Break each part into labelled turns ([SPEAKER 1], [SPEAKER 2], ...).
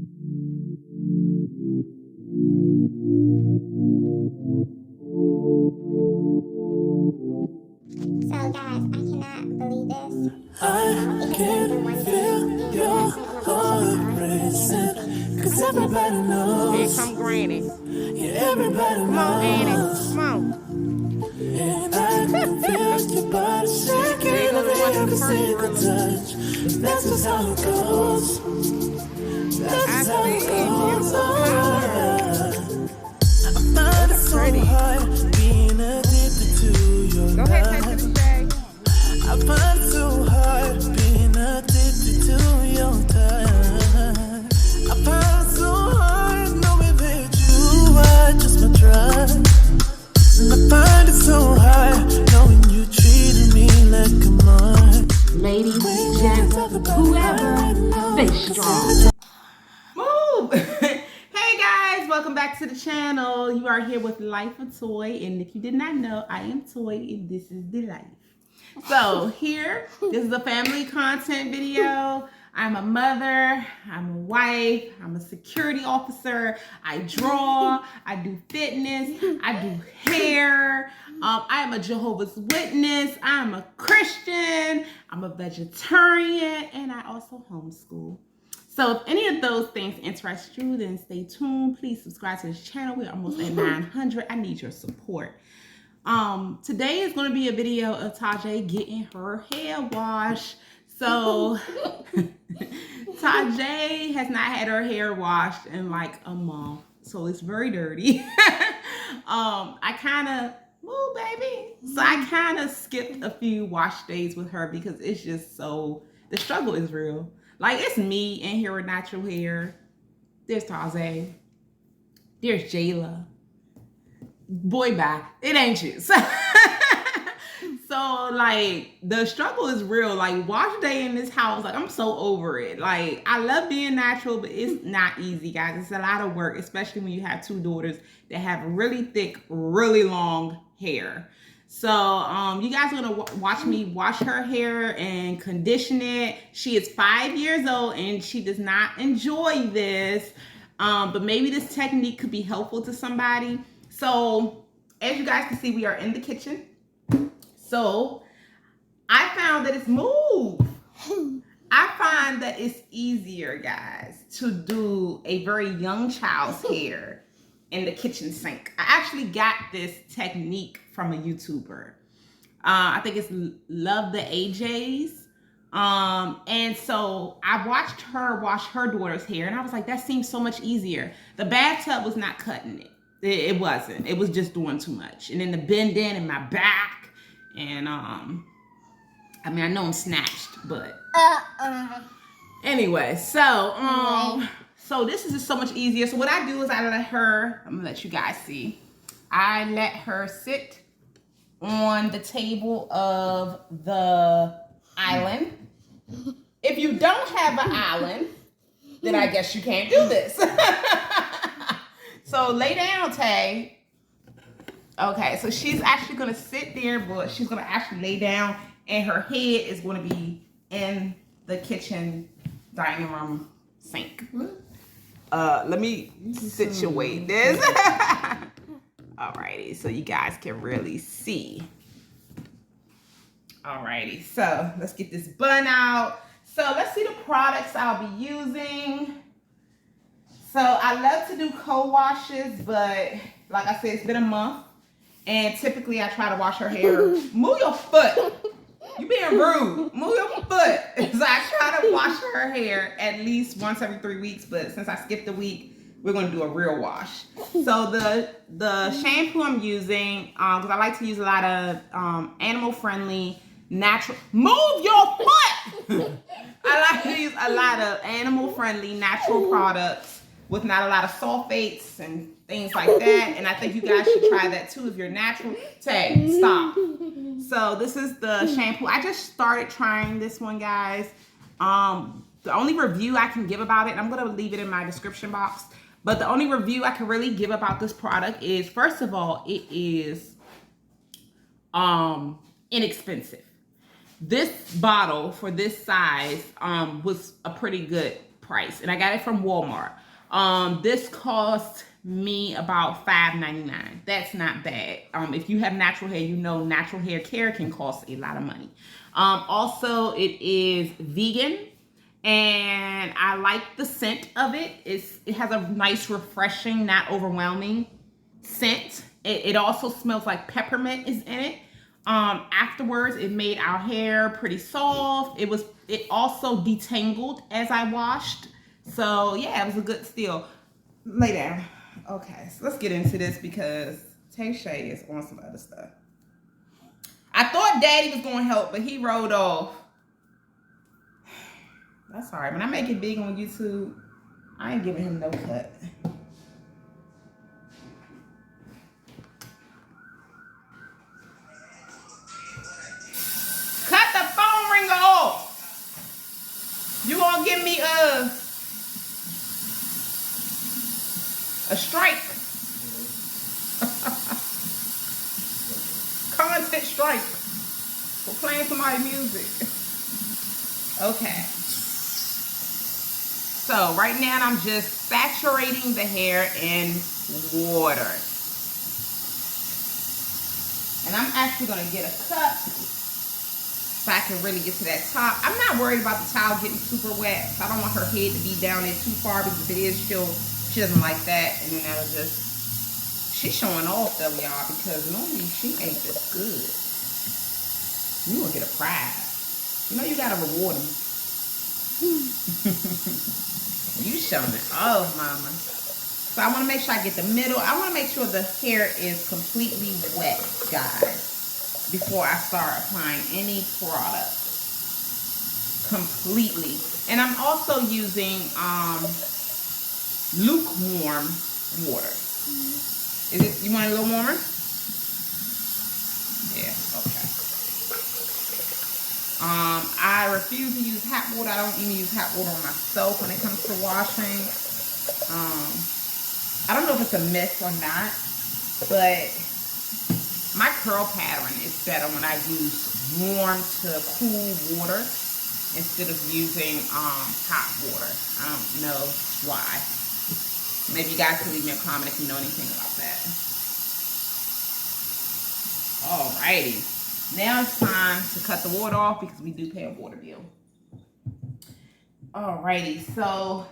[SPEAKER 1] So guys, I cannot believe this.
[SPEAKER 2] I can feel your heart racing, 'cause everybody knows.
[SPEAKER 3] Here come Granny.
[SPEAKER 2] Yeah, everybody
[SPEAKER 3] Come on, Annie.
[SPEAKER 2] knows.
[SPEAKER 3] Come on.
[SPEAKER 2] And I can feel your body shaking of every single touch. That's just how it goes. That's how it goes. I find it so hard being addicted to your
[SPEAKER 3] Go ahead, take to the shade.
[SPEAKER 2] I find it so hard being addicted to your touch. I find it so hard knowing that you are just my drug. And I find it so hard knowing you treating me like a mark.
[SPEAKER 4] Ladies, gents, whoever, they strong.
[SPEAKER 3] Move! Hey guys, welcome back to the channel. You are here with Life of Toy, and if you did not know, I am Toy, and this is the life. So here, this is a family content video. I'm a mother, I'm a wife, I'm a security officer, I draw, I do fitness, I do hair, I am a Jehovah's Witness, I'm a Christian, I'm a vegetarian, and I also homeschool. So if any of those things interest you, then stay tuned. Please subscribe to this channel. We're almost at 900. I need your support. Today is going to be a video of Tajay getting her hair washed. So Tajay has not had her hair washed in like a month, so it's very dirty. I kind of move, baby. So I kind of skipped a few wash days with her because it's just so, the struggle is real. Like, it's me in here with natural hair. There's Tajay. There's Jayla. Boy, bye. It ain't you. So, like, the struggle is real. Like, wash day in this house, like, I'm so over it. Like, I love being natural, but it's not easy, guys. It's a lot of work, especially when you have two daughters that have really thick, really long hair. So, you guys are going to watch me wash her hair and condition it. She is 5 years old, and she does not enjoy this. But maybe this technique could be helpful to somebody. So, as you guys can see, we are in the kitchen. So, I found that it's I find that it's easier, guys, to do a very young child's hair in the kitchen sink. I actually got this technique from a YouTuber. I think it's Love the AJs. And so I watched her wash her daughter's hair, and I was like, that seems so much easier. The bathtub was not cutting it. It wasn't. It was just doing too much. And then the bend in my back. And, I mean, I know I'm snatched, but anyway, so, so this is just so much easier. So what I do is I let her, I'm gonna let you guys see. I let her sit on the table of the island. If you don't have an island, then I guess you can't do this. So lay down, Tay. Okay, so she's actually going to sit there, but she's going to actually lay down, and her head is going to be in the kitchen dining room sink. Let me situate this. Alrighty, so you guys can really see. Alrighty, so let's get this bun out. So let's see the products I'll be using. So I love to do co-washes, but like I said, it's been a month. And typically I try to wash her hair. Move your foot. You being rude. Move your foot. So I try to wash her hair at least once every 3 weeks. But since I skipped a week, we're going to do a real wash. So the shampoo I'm using, because I like to use a lot of animal-friendly, natural. Move your foot. I like to use a lot of animal-friendly, natural products with not a lot of sulfates and things like that. And I think you guys should try that too if you're natural. Tay, stop. So this is the shampoo. I just started trying this one, guys. The only review I can give about it, and I'm going to leave it in my description box, but the only review I can really give about this product is, first of all, it is inexpensive. This bottle for this size was a pretty good price, and I got it from Walmart. This cost me about $5.99. That's not bad. If you have natural hair, you know natural hair care can cost a lot of money. Also, it is vegan, and I like the scent of it. It has a nice, refreshing, not overwhelming scent. It also smells like peppermint is in it. Afterwards, it made our hair pretty soft. It also detangled as I washed. So yeah, it was a good steal. Lay down. Okay, so let's get into this because Tay-Shay is on some other stuff. I thought Daddy was going to help, but he rolled off. That's all right. When I make it big on YouTube, I ain't giving him no cut. Cut the phone ringer off. You gonna give me a strike. Content strike for playing somebody's music. Okay. So right now I'm just saturating the hair in water. And I'm actually gonna get a cup so I can really get to that top. I'm not worried about the towel getting super wet. So I don't want her head to be down there too far, because if it is, she doesn't like that. And then that'll just, she's showing off though, y'all, because normally she ain't this good. You gonna get a prize. You know you gotta reward them. You showing it. Oh, mama. So I want to make sure I get the middle. I want to make sure the hair is completely wet, guys, before I start applying any product. Completely. And I'm also using lukewarm water. You want it a little warmer? Yeah, okay. I refuse to use hot water. I don't even use hot water on myself when it comes to washing. I don't know if it's a myth or not, but my curl pattern is better when I use warm to cool water instead of using hot water. I don't know why. Maybe you guys can leave me a comment if you know anything about that. Alrighty. Now it's time to cut the water off because we do pay a water bill. Alrighty, so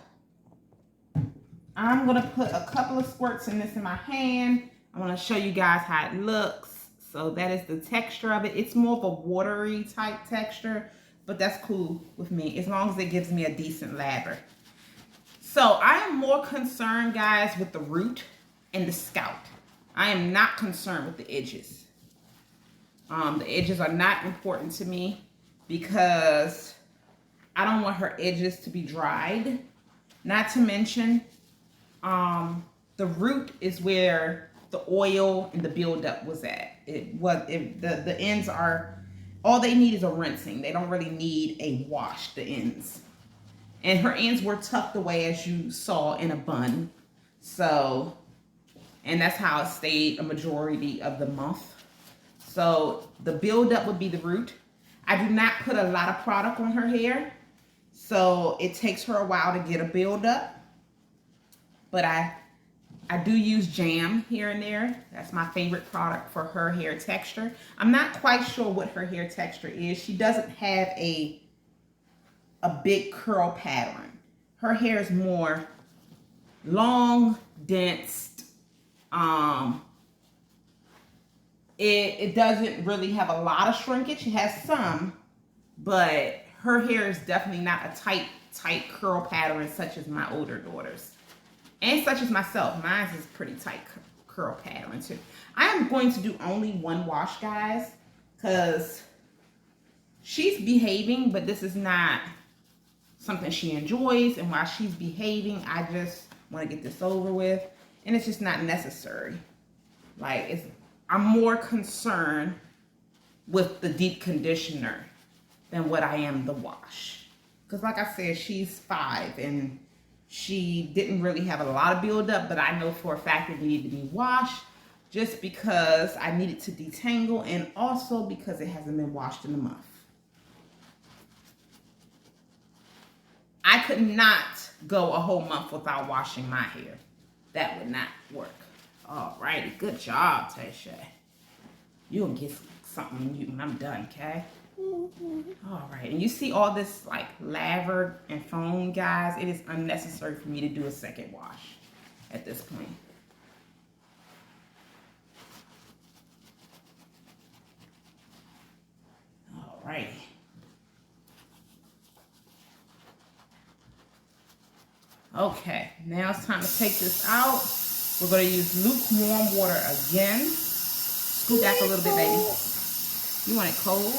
[SPEAKER 3] I'm gonna put a couple of squirts in this in my hand. I want to show you guys how it looks. So that is the texture of it. It's more of a watery type texture, but that's cool with me as long as it gives me a decent lather. So I am more concerned, guys, with the root and the scalp. I am not concerned with the edges. The edges are not important to me because I don't want her edges to be dried. Not to mention, the root is where the oil and the buildup was at. The ends are, all they need is a rinsing. They don't really need a wash, the ends. And her ends were tucked away, as you saw, in a bun. So, and that's how it stayed a majority of the month. So the buildup would be the root. I do not put a lot of product on her hair, so it takes her a while to get a buildup. But I do use jam here and there. That's my favorite product for her hair texture. I'm not quite sure what her hair texture is. She doesn't have a big curl pattern. Her hair is more long, dense. It doesn't really have a lot of shrinkage. It has some, but her hair is definitely not a tight curl pattern such as my older daughters. And such as myself. Mine is pretty tight curl pattern too. I am going to do only one wash, guys, because she's behaving, but this is not something she enjoys. And while she's behaving, I just want to get this over with. And it's just not necessary. Like, I'm more concerned with the deep conditioner than what I am the wash. Because like I said, she's 5 and she didn't really have a lot of buildup, but I know for a fact it needed to be washed just because I needed to detangle and also because it hasn't been washed in a month. I could not go a whole month without washing my hair. That would not work. Alrighty, good job, Tasha. You'll get something when I'm done, okay? All right, and you see all this like lather and foam, guys. It is unnecessary for me to do a second wash at this point. All right. Okay, now it's time to take this out. We're going to use lukewarm water again. Scoot back a little bit, baby. You want it cold?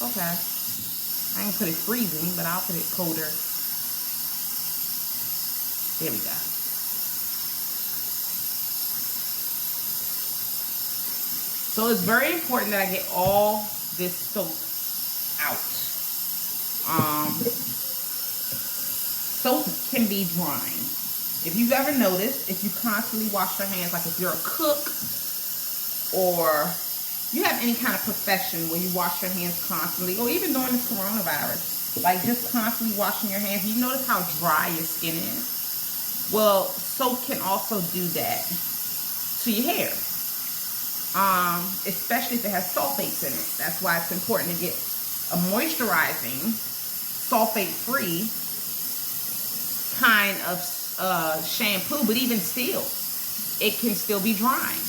[SPEAKER 3] Okay. I ain't put it freezing, but I'll put it colder. There we go. So it's very important that I get all this soap out. Soap can be drying. If you've ever noticed, if you constantly wash your hands, like if you're a cook or you have any kind of profession where you wash your hands constantly, or even during this coronavirus, like just constantly washing your hands, you notice how dry your skin is? Well, soap can also do that to your hair, especially if it has sulfates in it. That's why it's important to get a moisturizing, sulfate-free kind of shampoo, but even still, it can still be drying.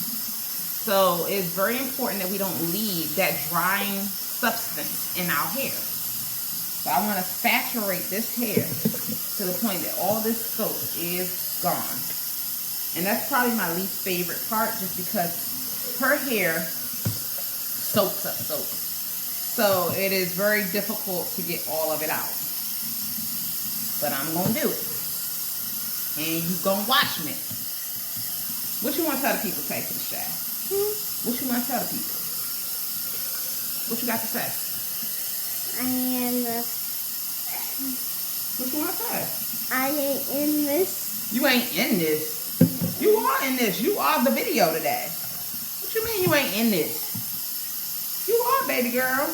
[SPEAKER 3] So it's very important that we don't leave that drying substance in our hair. So I want to saturate this hair to the point that all this soap is gone. And that's probably my least favorite part, just because her hair soaks up soap. So it is very difficult to get all of it out. But I'm going to do it. And you going to watch me. What you want to tell the people, Tay, for the show? What you want to tell the people? What you got to say?
[SPEAKER 1] I am this.
[SPEAKER 3] What you want to say?
[SPEAKER 1] I ain't in this.
[SPEAKER 3] You ain't in this. You are in this. You are the video today. What you mean you ain't in this? You are, baby girl.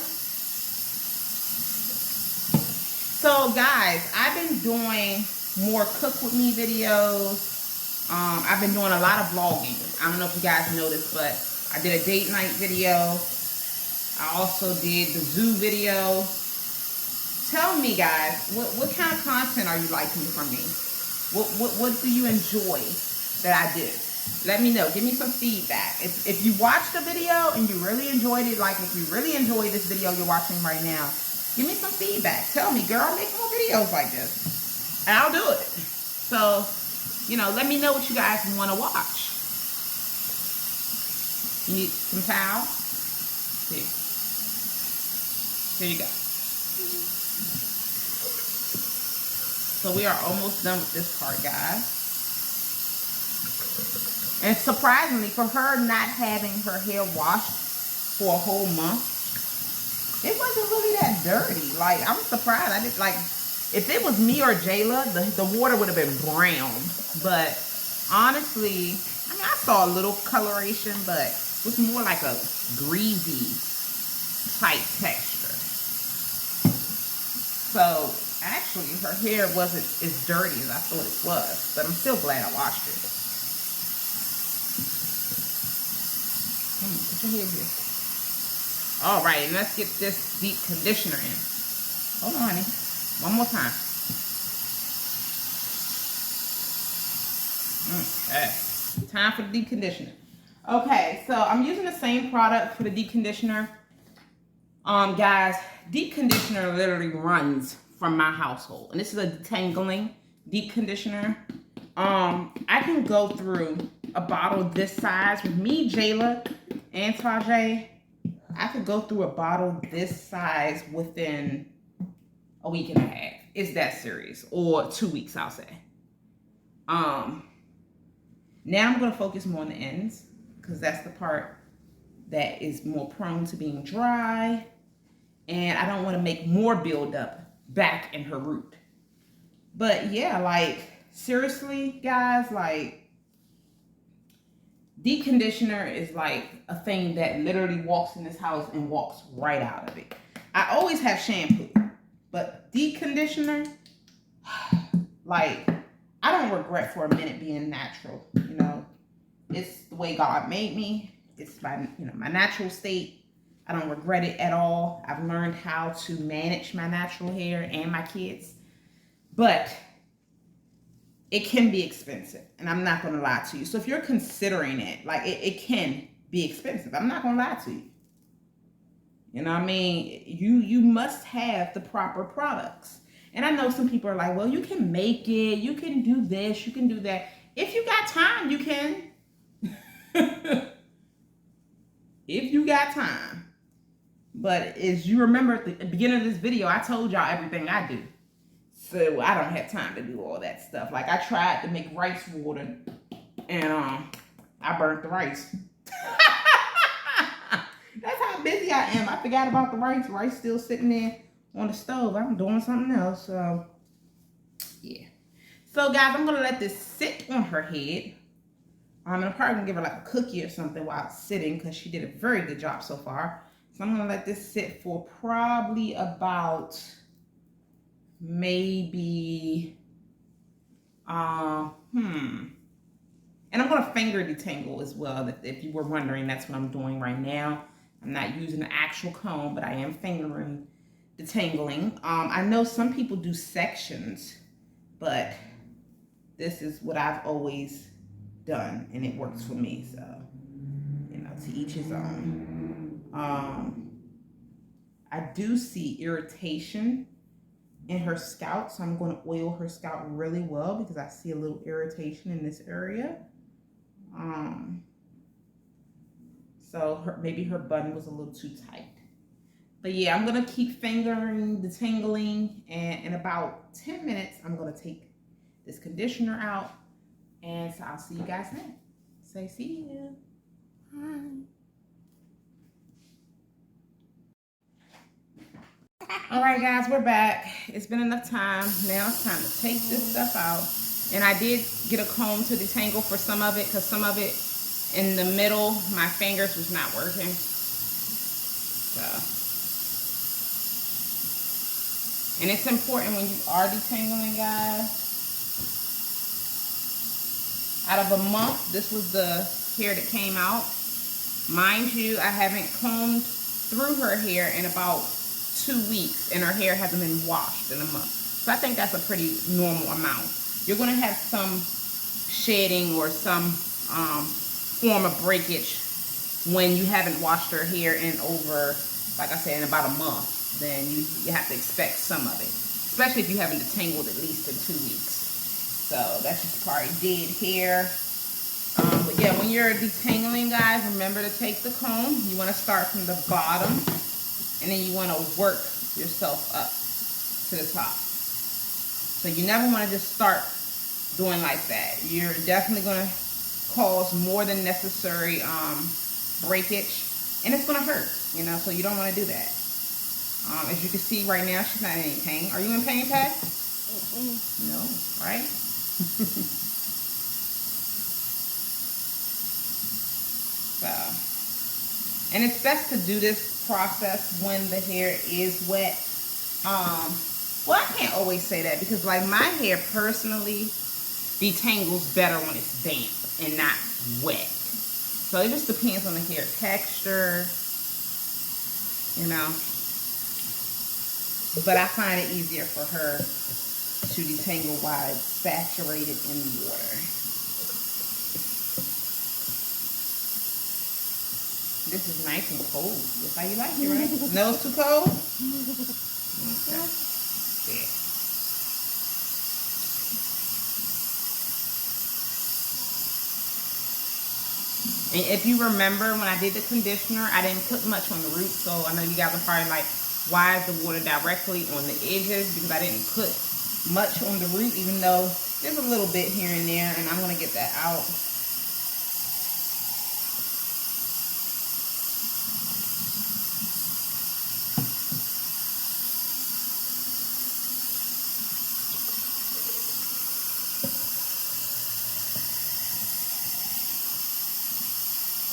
[SPEAKER 3] So, guys, I've been doing more cook with me videos. I've been doing a lot of vlogging. I don't know if you guys noticed, but I did a date night video. I also did the zoo video. Tell me, guys, what kind of content are you liking from me? What do you enjoy that I do? Let me know. Give me some feedback. If you watched the video and you really enjoyed it, like if you really enjoyed this video you're watching right now, give me some feedback. Tell me, girl, make more videos like this. And I'll do it. So, you know, let me know what you guys want to watch. You need some towel? See. Here you go. So we are almost done with this part, guys. And surprisingly, for her not having her hair washed for a whole month, it wasn't really that dirty. Like, I was surprised. I didn't like, if it was me or Jayla, the water would have been brown. But honestly, I mean, I saw a little coloration, but it was more like a greasy type texture. So actually, her hair wasn't as dirty as I thought it was, but I'm still glad I washed it. Put your head here. All right, and let's get this deep conditioner in. Hold on, honey. One more time. Okay. Time for the deep conditioner. Okay, so I'm using the same product for the deep conditioner. Guys, deep conditioner literally runs from my household. And this is a Detangling deep conditioner. I can go through a bottle this size with me, Jayla, and Tajay. I could go through a bottle this size within a week and a half. It's that serious. Or 2 weeks, I'll say. Now I'm going to focus more on the ends, because that's the part that is more prone to being dry. And I don't want to make more buildup back in her root. But yeah, like, seriously, guys, like, deep conditioner is like a thing that literally walks in this house and walks right out of it. I always have shampoo, but deep conditioner, like, I don't regret for a minute being natural. You know, it's the way God made me. It's my, you know, my natural state. I don't regret it at all. I've learned how to manage my natural hair and my kids, but it can be expensive, and I'm not going to lie to you. So if you're considering it, like, it can be expensive. I'm not going to lie to you. You know what I mean? You must have the proper products. And I know some people are like, well, you can make it, you can do this, you can do that. If you got time, you can. If you got time. But as you remember at the beginning of this video, I told y'all everything I do. So I don't have time to do all that stuff. Like, I tried to make rice water, and I burnt the rice. That's how busy I am. I forgot about the rice. Rice still sitting there on the stove. I'm doing something else. So, yeah. So, guys, I'm going to let this sit on her head. I'm probably going to give her like a cookie or something while it's sitting, because she did a very good job so far. So, I'm going to let this sit for probably about maybe, and I'm going to finger detangle as well. If you were wondering, that's what I'm doing right now. I'm not using the actual comb, but I am fingering detangling. I know some people do sections, but this is what I've always done, and it works for me. So, you know, to each his own. I do see irritation in her scalp, so I'm going to oil her scalp really well, because I see a little irritation in this area. So maybe her bun was a little too tight. But yeah, I'm going to keep fingering, detangling, and in about 10 minutes, I'm going to take this conditioner out, and so I'll see you guys then. Say see you. Bye. All right, guys, we're back. It's been enough time. Now it's time to take this stuff out. And I did get a comb to detangle for some of it, because some of it in the middle, my fingers was not working. So, and it's important when you are detangling, guys. Out of a month, this was the hair that came out. Mind you, I haven't combed through her hair in about 2 weeks, and her hair hasn't been washed in a month. So I think that's a pretty normal amount. You're going to have some shedding or some form of breakage when you haven't washed her hair in over, like I said, in about a month. Then you have to expect some of it, especially if you haven't detangled at least in 2 weeks. So that's just part of dead hair. But yeah, when you're detangling, guys, remember to take the comb. You want to start from the bottom, and then you want to work yourself up to the top. So you never want to just start doing like that. You're definitely going to cause more than necessary breakage, and it's going to hurt, you know, so you don't want to do that. As you can see right now, she's not in any pain. Are you in pain, Pat? No, right? So, and it's best to do this process when the hair is wet. Well, I can't always say that, because like my hair personally detangles better when it's damp and not wet. So it just depends on the hair texture, you know. But I find it easier for her to detangle while it's saturated in water. This is nice and cold. That's how you like it, right? No, it's too cold? Okay. Yeah. And if you remember, when I did the conditioner, I didn't put much on the root. So I know you guys are probably like, why is the water directly on the edges? Because I didn't put much on the root, even though there's a little bit here and there, and I'm going to get that out.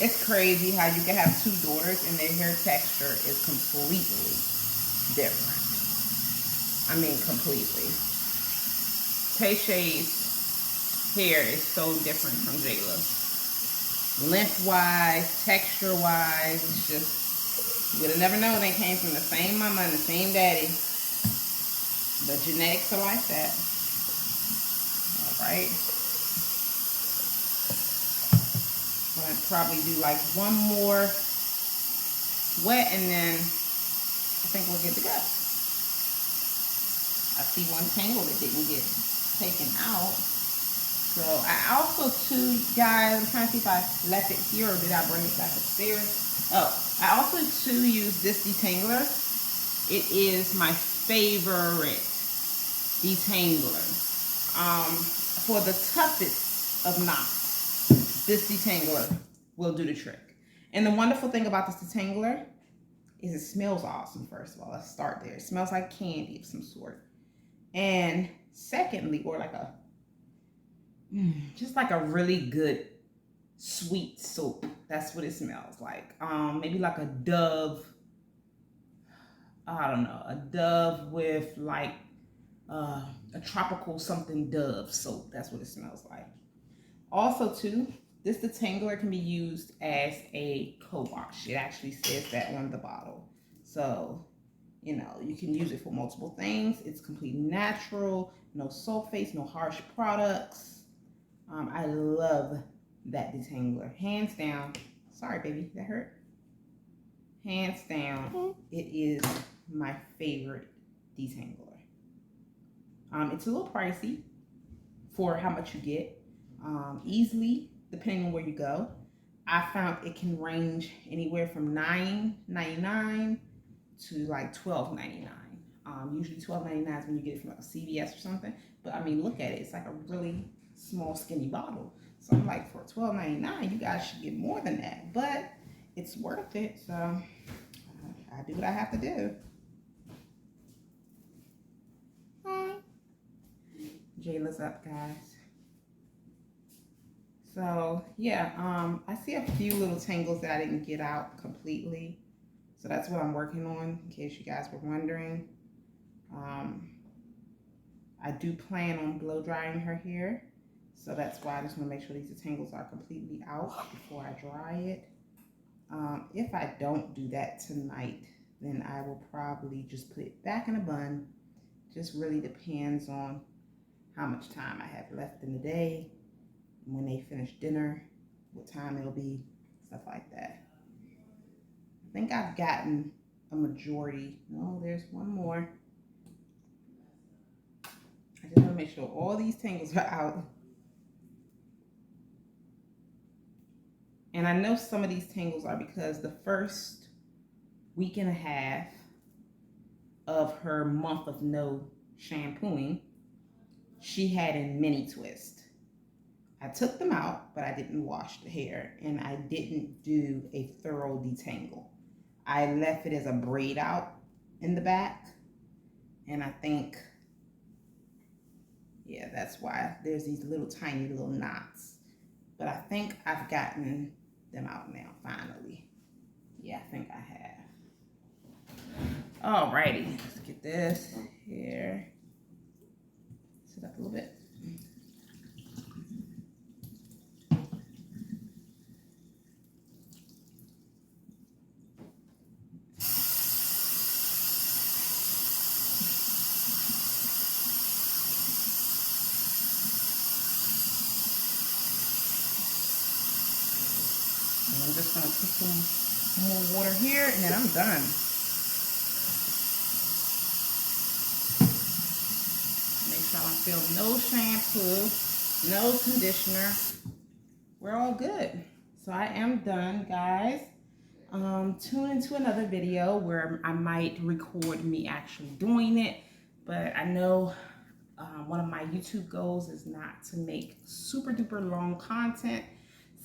[SPEAKER 3] It's crazy how you can have 2 daughters and their hair texture is completely different. I mean, completely. Tay-Shay's hair is so different from Jayla's. Length-wise, texture-wise, it's just, you would have never known they came from the same mama and the same daddy. But genetics are like that. All right. I'm going to probably do like one more wet, and then I think we're good to go. I see one tangle that didn't get taken out. So I also too, guys, I'm trying to see if I left it here or did I bring it back upstairs. Oh, I also too use this Detangler. It is my favorite Detangler. For the toughest of knots, this Detangler will do the trick. And the wonderful thing about this Detangler is it smells awesome, first of all. Let's start there. It smells like candy of some sort. And secondly, or like a, just like a really good sweet soap. That's what it smells like. Maybe like a Dove, I don't know, a Dove with like a tropical something Dove soap. That's what it smells like. Also too, this Detangler can be used as a co-wash. It actually says that on the bottle. So, you know, you can use it for multiple things. It's completely natural, no sulfates, no harsh products. I love that Detangler. Hands down. Sorry, baby, that hurt. Hands down, it is my favorite Detangler. It's a little pricey for how much you get. Easily, depending on where you go. I found it can range anywhere from $9.99 to like $12.99. Usually $12.99 is when you get it from like a CVS or something. But I mean, look at it. It's like a really small, skinny bottle. So I'm like, for $12.99, you guys should get more than that. But it's worth it. So I do what I have to do. Hi. Jayla's up, guys. So yeah, I see a few little tangles that I didn't get out completely. So that's what I'm working on, in case you guys were wondering. I do plan on blow drying her hair. So that's why I just want to make sure these tangles are completely out before I dry it. If I don't do that tonight, then I will probably just put it back in a bun. Just really depends on how much time I have left in the day, when they finish dinner, what time it'll be, stuff like that. I think I've gotten a majority. No, there's one more. I just want to make sure all these tangles are out. And I know some of these tangles are because the first week and a half of her month of no shampooing, she had a mini twist. I took them out, but I didn't wash the hair, and I didn't do a thorough detangle. I left it as a braid out in the back, and I think, yeah, that's why there's these little tiny little knots. But I think I've gotten them out now, finally. Yeah, I think I have. Alrighty, let's get this here. Sit up a little bit. I'm just going to put some more water here, and then I'm done. Make sure I don't feel no shampoo, no conditioner. We're all good. So I am done, guys. Tune into another video where I might record me actually doing it. But I know one of my YouTube goals is not to make super duper long content.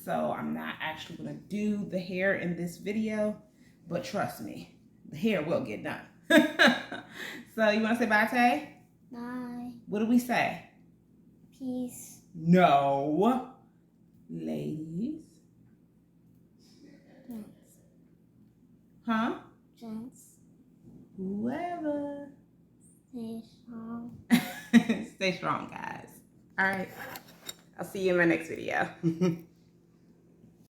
[SPEAKER 3] So I'm not actually going to do the hair in this video, but trust me, the hair will get done. So you want to say bye, Tay?
[SPEAKER 1] Bye.
[SPEAKER 3] What do we say?
[SPEAKER 1] Peace.
[SPEAKER 3] No. Ladies.
[SPEAKER 1] Gents.
[SPEAKER 3] Huh?
[SPEAKER 1] Gents.
[SPEAKER 3] Whoever.
[SPEAKER 1] Stay strong.
[SPEAKER 3] Stay strong, guys. All right. I'll see you in my next video.